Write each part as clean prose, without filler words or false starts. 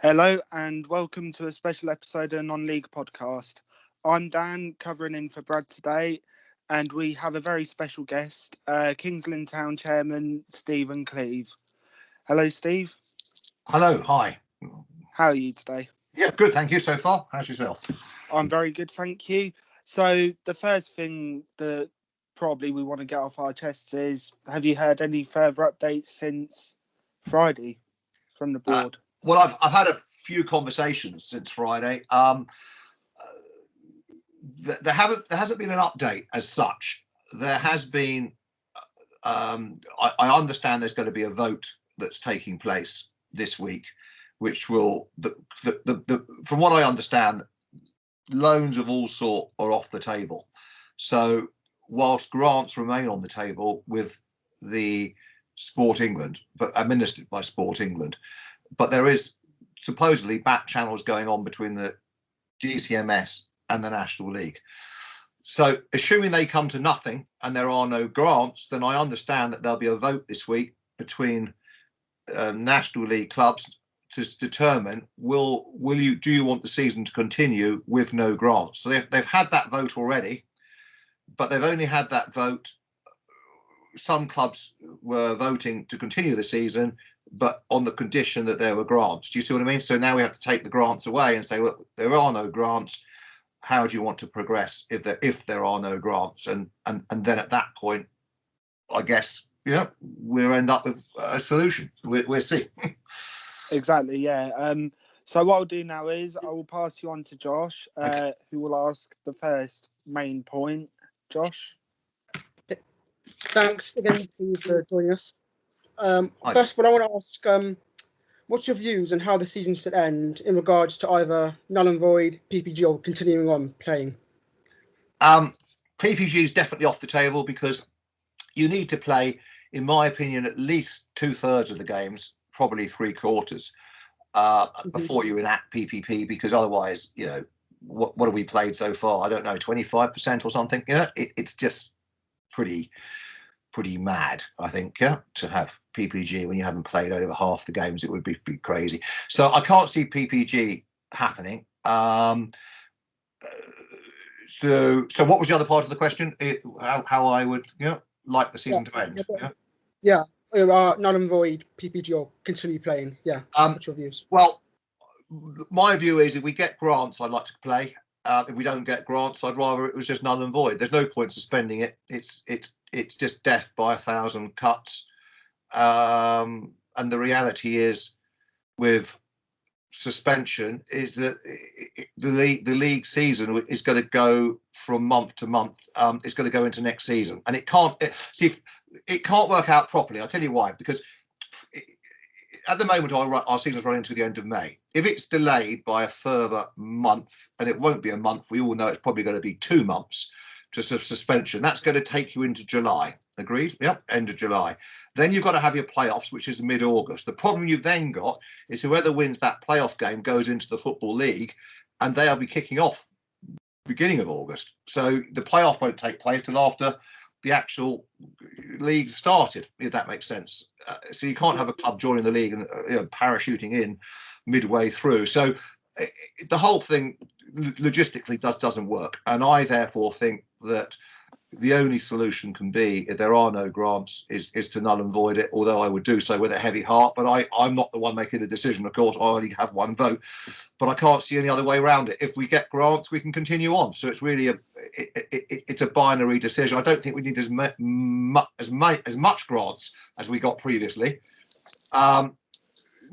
Hello and welcome to a special episode of a non-league podcast. I'm Dan, covering in for Brad today, and we have a very special guest, Kings Lynn Town Chairman Stephen Cleeve. Hello, Steve. Hello, hi. How are you today? Yeah, good, thank you so far. How's yourself? I'm very good, thank you. So the first thing that probably we want to get off our chests is, have you heard any further updates since Friday from the board? Well, I've had a few conversations since Friday. There hasn't been an update as such. There has been. I understand there's going to be a vote that's taking place this week, which will from what I understand, loans of all sort are off the table. So whilst grants remain on the table with the Sport England, but administered by Sport England, but there is supposedly back channels going on between the GCMS and the National League. So assuming they come to nothing and there are no grants, then I understand that there'll be a vote this week between National League clubs to determine do you want the season to continue with no grants. So they've had that vote already, but they've only had that vote. Some clubs were voting to continue the season, but on the condition that there were grants. Do you see what I mean? So now we have to take the grants away and say, well, there are no grants. How do you want to progress if there are no grants? And then at that point, I guess, we'll end up with a solution. We'll see. Exactly, yeah. So what I'll do now is I will pass you on to Josh, Okay. who will ask the first main point. Josh? Thanks again for joining us. Hi. First of all, I want to ask, what's your views on how the season should end in regards to either null and void, PPG, or continuing on playing? PPG is definitely off the table because you need to play, in my opinion, at least 2/3 of the games, probably 3/4, before you enact PPP, because otherwise, what have we played so far? I don't know, 25% or something. It's just pretty mad, I think, to have PPG when you haven't played over half the games. It would be crazy. So I can't see PPG happening. So what was the other part of the question? How I would like the season to end? Null and void, PPG, or continue playing. Yeah. What's your views? Well, my view is if we get grants, I'd like to play. If we don't get grants, I'd rather it was just null and void. There's no point suspending it. It's just death by 1,000 cuts. And the reality is, with suspension, is that the league season is going to go from month to month. It's going to go into next season, and it can't work out properly. I'll tell you why. Because at the moment, our season's running to the end of May. If it's delayed by a further month, and it won't be a month, we all know it's probably going to be 2 months to suspension. That's going to take you into July. Agreed? Yep, end of July. Then you've got to have your playoffs, which is mid-August. The problem you've then got is whoever wins that playoff game goes into the Football League, and they'll be kicking off beginning of August. So the playoff won't take place till after the actual league started, if that makes sense. So you can't have a club joining the league and parachuting in midway through. So the whole thing logistically doesn't work. And I therefore think that the only solution can be, if there are no grants, is to null and void it, although I would do so with a heavy heart. But I'm not the one making the decision, of course. I only have one vote. But I can't see any other way around it. If we get grants, we can continue on. So it's really it's a binary decision. I don't think we need as much grants as we got previously.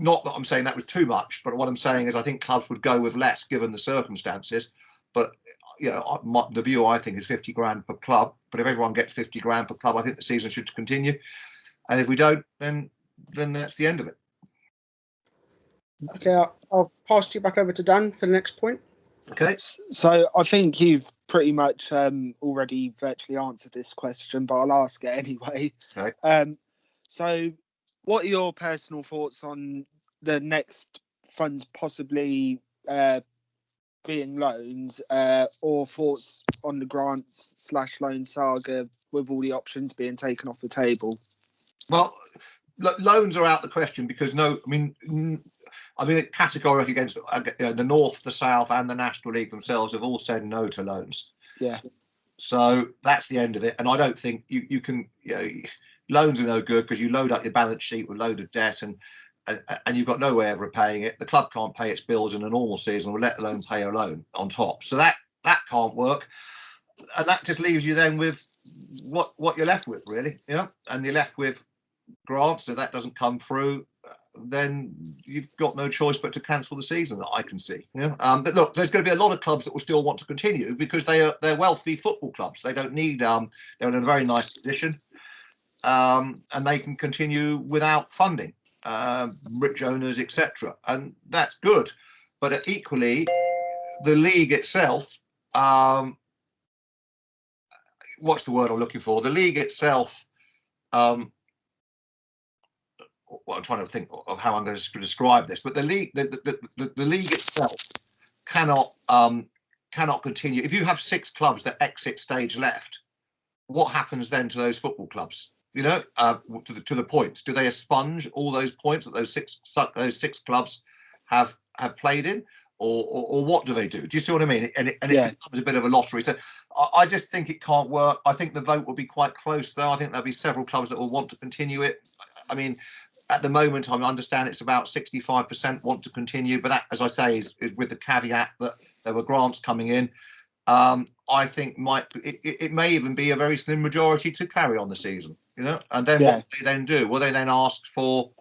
Not that I'm saying that was too much, but what I'm saying is I think clubs would go with less given the circumstances. But the view I think is 50 grand per club. But if everyone gets 50 grand per club, I think the season should continue. And if we don't, then that's the end of it. Okay, I'll pass you back over to Dan for the next point. Okay. So I think you've pretty much already virtually answered this question, but I'll ask it anyway. Okay. So what are your personal thoughts on the next funds possibly being loans, or thoughts on the grants/loan saga with all the options being taken off the table? Well, loans are out the question because categorically against the North, the South, and the National League themselves have all said no to loans. Yeah. So that's the end of it. And I don't think you can. Loans are no good because you load up your balance sheet with a load of debt and you've got no way of repaying it. The club can't pay its bills in a normal season, let alone pay a loan on top. So that can't work, and that just leaves you then with what you're left with, really. And you're left with grants. If that doesn't come through, then you've got no choice but to cancel the season, that I can see. But look, there's going to be a lot of clubs that will still want to continue because they're wealthy football clubs. They don't need. They're in a very nice position, and they can continue without funding, rich owners, etc. And that's good. But equally, the league itself. What's the word I'm looking for? The league itself. Well, I'm trying to think of how I'm going to describe this, but the league itself cannot continue. If you have 6 clubs that exit stage left, what happens then to those football clubs? To the points. Do they expunge all those points that those six clubs have played in, or what do they do? Do you see what I mean? And it becomes a bit of a lottery. So I just think it can't work. I think the vote will be quite close, though. I think there'll be several clubs that will want to continue it. I mean, at the moment, I understand it's about 65% want to continue, but that, as I say, is with the caveat that there were grants coming in. I think it may even be a very slim majority to carry on the season, And then what will they then do? Will they then ask for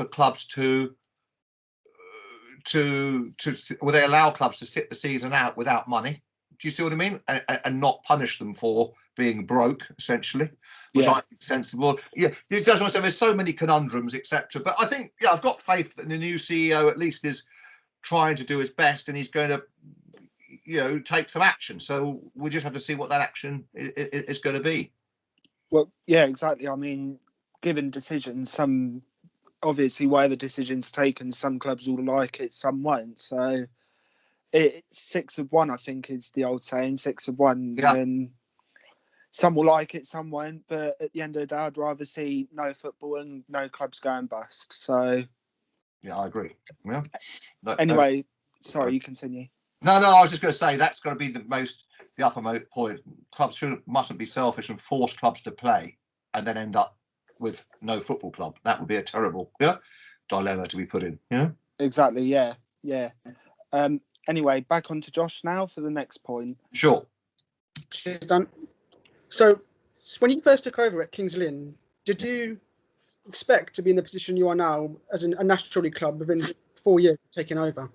clubs to will they allow clubs to sit the season out without money? Do you see what I mean? And not punish them for being broke, essentially, which I think is sensible. Yeah, there's so many conundrums, etc. But I think, I've got faith that the new CEO at least is trying to do his best, and he's going to, take some action. So we just have to see what that action is going to be. Well, yeah, exactly. I mean, given decisions, obviously whatever decision's taken, some clubs will like it, some won't. So it's 6 of 1, I think, is the old saying, 6 of 1. Yeah. And some will like it, some won't. But at the end of the day, I'd rather see no football and no clubs going bust. So yeah, I agree. Yeah. Anyway, sorry, you continue. No, I was just going to say that's going to be the uppermost point. Clubs mustn't be selfish and force clubs to play and then end up with no football club. That would be a terrible dilemma to be put in. Exactly. Yeah. Anyway, back on to Josh now for the next point. Sure. Cheers, Dan. So when you first took over at Kings Lynn, did you expect to be in the position you are now as a National League club within 4 years of taking over?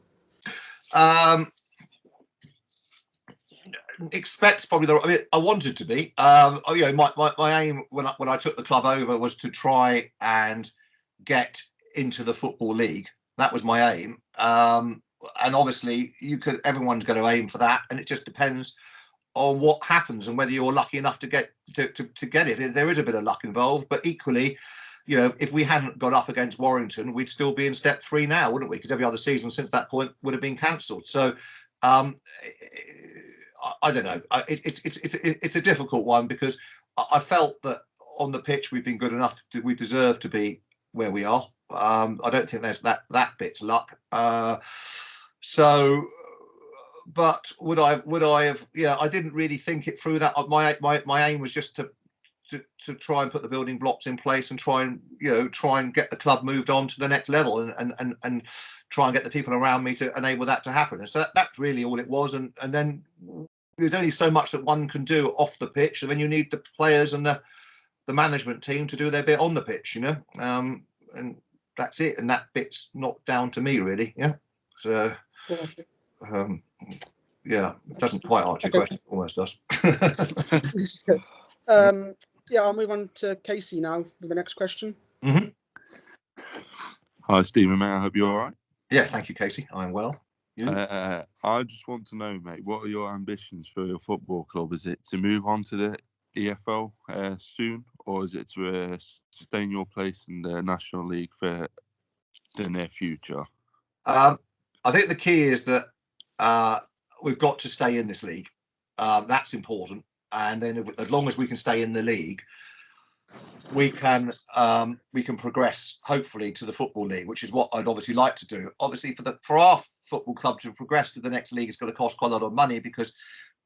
Expect's probably I wanted to be. My aim when I took the club over was to try and get into the Football League. That was my aim. And obviously everyone's going to aim for that, and it just depends on what happens and whether you're lucky enough to get it. There is a bit of luck involved, but equally, if we hadn't got up against Warrington, we'd still be in step 3 now, wouldn't we? Because every other season since that point would have been cancelled. So I don't know. It's a difficult one because I felt that on the pitch we've been good enough. We deserve to be where we are. I don't think there's that bit's luck. But would I have? Yeah, I didn't really think it through. That my aim was just to try and put the building blocks in place and try and get the club moved on to the next level and try and get the people around me to enable that to happen. And so that's really all it was. And then there's only so much that one can do off the pitch, and then you need the players and the management team to do their bit on the pitch, and that's it. And that bit's not down to me really. Yeah. So yeah, it doesn't quite answer your question. Almost does. I'll move on to Casey now with the next question. Mm-hmm. Hi, Stephen, mate. I hope you're all right. Yeah, thank you, Casey. I'm well. I just want to know, mate, what are your ambitions for your football club? Is it to move on to the EFL soon, or is it to stay in your place in the National League for the near future? I think the key is that we've got to stay in this league. That's important. And then as long as we can stay in the league, we can progress hopefully to the Football League, which is what I'd obviously like to do. Obviously, for our football club to progress to the next league, it's going to cost quite a lot of money because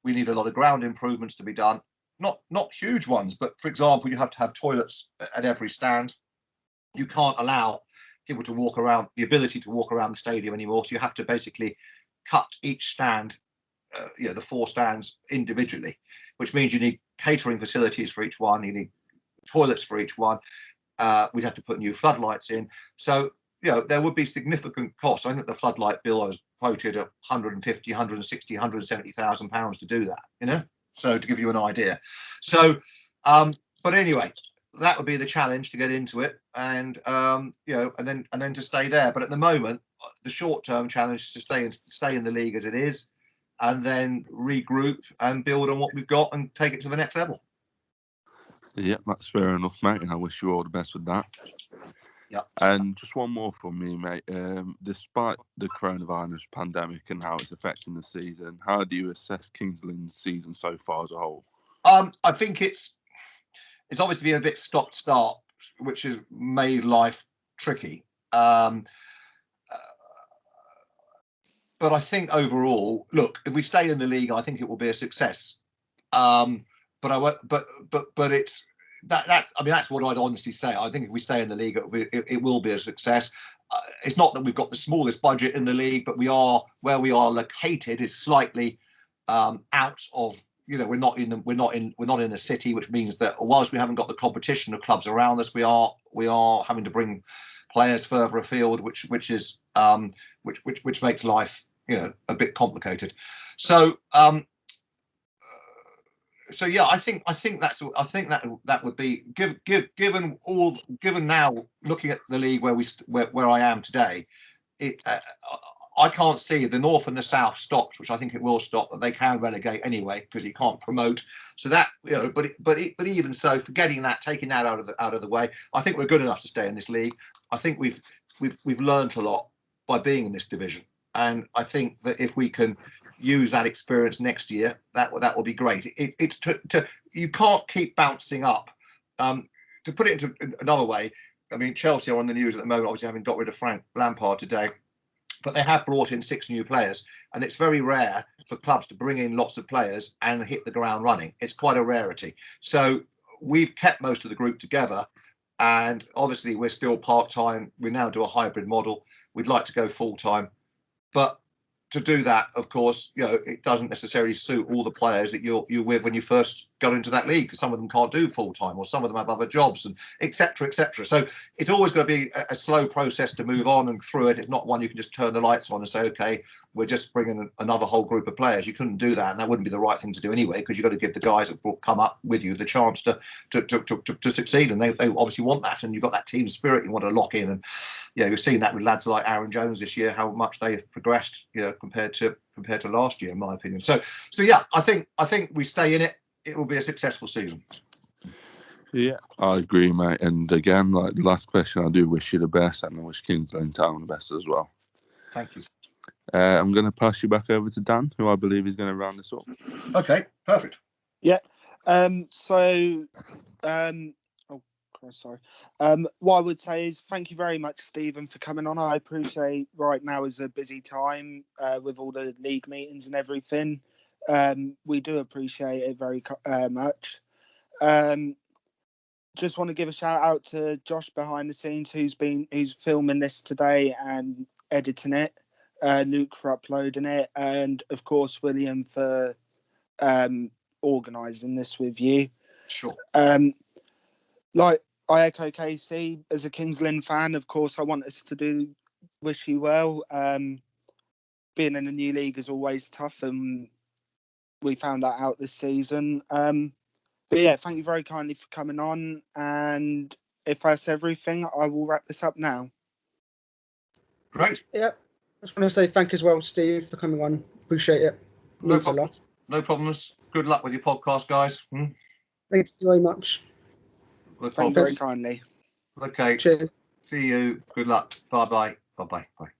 we need a lot of ground improvements to be done. Not huge ones, but for example, you have to have toilets at every stand. You can't allow people to walk around, the ability to walk around the stadium anymore. So you have to basically cut each stand, the 4 stands individually, which means you need catering facilities for each one. You need toilets for each one. We'd have to put new floodlights in. So, there would be significant costs. I think the floodlight bill I was quoted at 150, 160, 170,000 pounds to do that, so to give you an idea. So, but anyway, that would be the challenge, to get into it, and and then to stay there. But at the moment, the short-term challenge is to stay in the league as it is, and then regroup and build on what we've got and take it to the next level. Yeah, that's fair enough, mate, and I wish you all the best with that. Yeah. And just one more from me, mate. Despite the coronavirus pandemic and how it's affecting the season, how do you assess Kings Lynn's season so far as a whole? I think it's obviously been a bit stop-start, which has made life tricky. But I think overall, look, if we stay in the league, I think it will be a success. But it's that. I mean, that's what I'd honestly say. I think if we stay in the league, it will be a success. It's not that we've got the smallest budget in the league, but where we are located is slightly out of. We're not in a city, which means that whilst we haven't got the competition of clubs around us, we are having to bring players further afield, which makes life a bit complicated. So yeah, I think that would be given now looking at the league where I am today, I can't see the north and the south stopped, which I think it will stop, but they can relegate anyway because you can't promote. So that but even so, forgetting that, taking that out of the way, I think we're good enough to stay in this league. I think we've learned a lot by being in this division, and I think that if we can use that experience next year, that will be great. It's you can't keep bouncing up. To put it into another way, I mean, Chelsea are on the news at the moment, obviously having got rid of Frank Lampard today. But they have brought in 6 new players, and it's very rare for clubs to bring in lots of players and hit the ground running. It's quite a rarity. So we've kept most of the group together, and obviously we're still part-time. We now do a hybrid model. We'd like to go full-time, but to do that, of course, it doesn't necessarily suit all the players that you're with when you first got into that league, because some of them can't do full time, or some of them have other jobs, and etc. etc. So it's always going to be a slow process to move on and through it. It's not one you can just turn the lights on and say, okay, we're just bringing another whole group of players. You couldn't do that, and that wouldn't be the right thing to do anyway, because you've got to give the guys that come up with you the chance to succeed, and they obviously want that, and you've got that team spirit you want to lock in. And you're seeing that with lads like Aaron Jones this year, how much they've progressed, compared to last year, in my opinion. So yeah, I think we stay in it. It will be a successful season. Yeah, I agree, mate. And again, like the last question, I do wish you the best, and I wish Kings Lynn Town the best as well. Thank you. I'm going to pass you back over to Dan, who I believe is going to round this up. Okay, perfect. Yeah. Sorry. What I would say is thank you very much, Stephen, for coming on. I appreciate right now is a busy time with all the league meetings and everything. We do appreciate it very much. Just want to give a shout out to Josh behind the scenes, who's filming this today and editing it. Luke for uploading it, and of course William for organising this with you. Sure. I echo Casey as a Kings Lynn fan. Of course, I want us to wish you well. Being in a new league is always tough, and we found that out this season. But yeah, thank you very kindly for coming on. And if that's everything, I will wrap this up now. Great. Yeah, I just want to say thank you as well, Steve, for coming on. Appreciate it. Means a lot. No problems. Good luck with your podcast, guys. Thank you very much. Thank you very kindly. Okay. Cheers. See you. Good luck. Bye-bye. Bye-bye. Bye.